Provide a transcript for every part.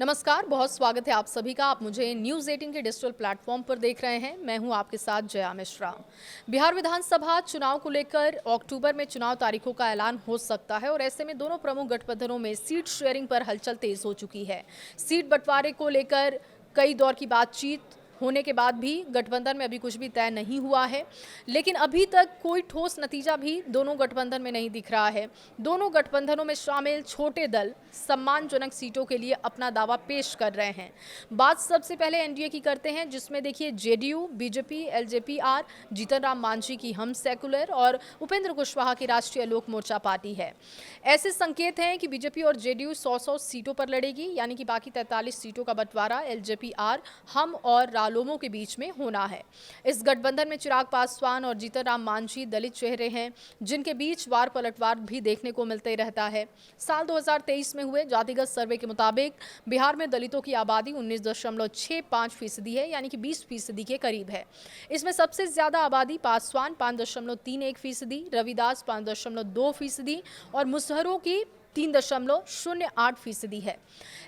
नमस्कार, बहुत स्वागत है आप सभी का। आप मुझे न्यूज़ 18 के डिजिटल प्लेटफॉर्म पर देख रहे हैं। मैं हूं आपके साथ जया मिश्रा। बिहार विधानसभा चुनाव को लेकर अक्टूबर में चुनाव तारीखों का ऐलान हो सकता है और ऐसे में दोनों प्रमुख गठबंधनों में सीट शेयरिंग पर हलचल तेज हो चुकी है। सीट बंटवारे को लेकर कई दौर की बातचीत होने के बाद भी गठबंधन में अभी कुछ भी तय नहीं हुआ है, लेकिन अभी तक कोई ठोस नतीजा भी दोनों गठबंधन में नहीं दिख रहा है। दोनों गठबंधनों में शामिल छोटे दल सम्मानजनक सीटों के लिए अपना दावा पेश कर रहे हैं। बात सबसे पहले एनडीए की करते हैं, जिसमें देखिए JDU, BJP, LJP-are, Jitan Ram Manjhi की हम सेकुलर और उपेंद्र कुशवाहा की राष्ट्रीय लोक मोर्चा पार्टी है। ऐसे संकेत हैं कि बीजेपी और जेडीयू 100-100 सीटों पर लड़ेगी, यानी कि बाकी 43 सीटों का बंटवारा एलजेपी-आर, हम और रालोमो के बीच में होना है। इस गठबंधन में चिराग पासवान और जीतन राम मांझी दलित चेहरे हैं, जिनके बीच वार पलटवार भी देखने को मिलते रहता है। साल 2023 में हुए जातिगत सर्वे के मुताबिक बिहार में दलितों की आबादी 19.65% है, यानी कि 20% के करीब है। इसमें सबसे ज्यादा आबादी पासवान 5.31%, रविदास 5.2% और मुसहरों की 3.08% है।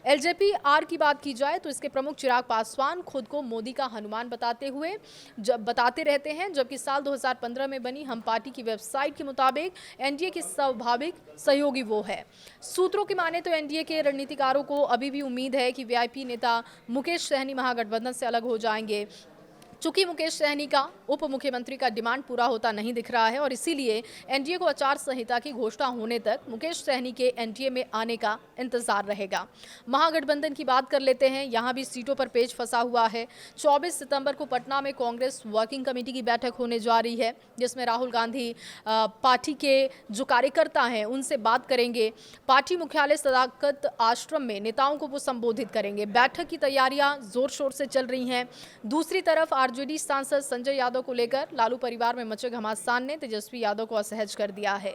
एलजेपी-आर की बात की जाए तो इसके प्रमुख चिराग पासवान खुद को मोदी का हनुमान बताते रहते हैं, जबकि साल 2015 में बनी हम पार्टी की वेबसाइट के मुताबिक एनडीए के स्वाभाविक सहयोगी वो है। सूत्रों की माने तो एनडीए के रणनीतिकारों को अभी भी उम्मीद है कि वीआईपी नेता मुकेश सहनी महागठबंधन से अलग हो जाएंगे। चूंकि मुकेश सहनी का उप मुख्यमंत्री का डिमांड पूरा होता नहीं दिख रहा है और इसीलिए एनडीए को आचार संहिता की घोषणा होने तक मुकेश सहनी के एनडीए में आने का इंतजार रहेगा। महागठबंधन की बात कर लेते हैं। यहां भी सीटों पर पेच फंसा हुआ है। 24 सितंबर को पटना में कांग्रेस वर्किंग कमेटी की बैठक होने जा रही है, जिसमें राहुल गांधी पार्टी के जो कार्यकर्ता हैं उनसे बात करेंगे। पार्टी मुख्यालय सदाकत आश्रम में नेताओं को वो संबोधित करेंगे। बैठक की तैयारियां जोर शोर से चल रही हैं। दूसरी तरफ आरजेडी सांसद संजय यादव को लेकर लालू परिवार में मचे घमासान ने तेजस्वी यादव को असहज कर दिया है।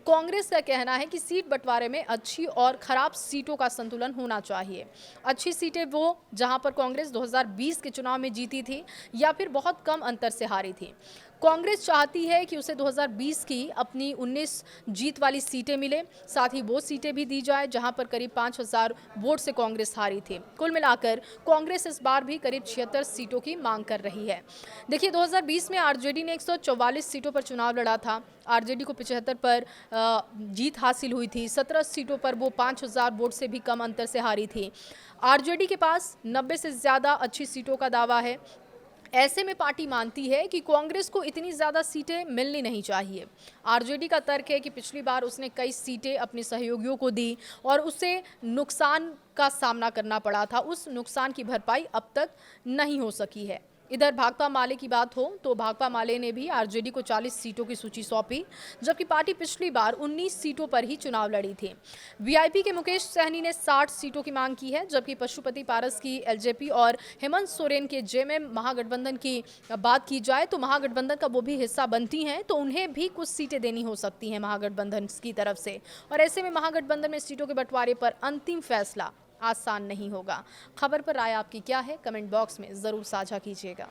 कांग्रेस का कहना है कि सीट बंटवारे में अच्छी और खराब सीटों का संतुलन होना चाहिए। अच्छी सीटें वो जहां पर कांग्रेस 2020 के चुनाव में जीती थी या फिर बहुत कम अंतर से हारी थी। कांग्रेस चाहती है कि उसे 2020 की अपनी 19 जीत वाली सीटें मिले, साथ ही वो सीटें भी दी जाए जहां पर करीब 5000 वोट से कांग्रेस हारी थी। कुल मिलाकर कांग्रेस इस बार भी करीब 76 सीटों की मांग कर रही है। देखिए, 2020 में आरजेडी ने 144 सीटों पर चुनाव लड़ा था। आरजेडी को 75 पर जीत हासिल हुई थी। 17 सीटों पर वो 5000 वोट से भी कम अंतर से हारी थी। आरजेडी के पास 90 से ज्यादा अच्छी सीटों का दावा है। ऐसे में पार्टी मानती है कि कांग्रेस को इतनी ज्यादा सीटें मिलनी नहीं चाहिए। आरजेडी का तर्क है कि पिछली बार उसने कई सीटें अपने सहयोगियों को दी और उसे नुकसान का सामना करना पड़ा था। उस नुकसान की भरपाई अब तक नहीं हो सकी है। इधर भाकपा माले की बात हो तो भाकपा माले ने भी आरजेडी को 40 सीटों की सूची सौंपी, जबकि पार्टी पिछली बार 19 सीटों पर ही चुनाव लड़ी थी। वीआईपी के मुकेश सहनी ने 60 सीटों की मांग की है, जबकि पशुपति पारस की एलजेपी और हेमंत सोरेन के जेएमएम महागठबंधन की बात की जाए तो महागठबंधन का वो भी हिस्सा बनती हैं, तो उन्हें भी कुछ सीटें देनी हो सकती हैं महागठबंधन की तरफ से। और ऐसे में महागठबंधन में सीटों के बंटवारे पर अंतिम फैसला आसान नहीं होगा। खबर पर राय आपकी क्या है, कमेंट बॉक्स में जरूर साझा कीजिएगा।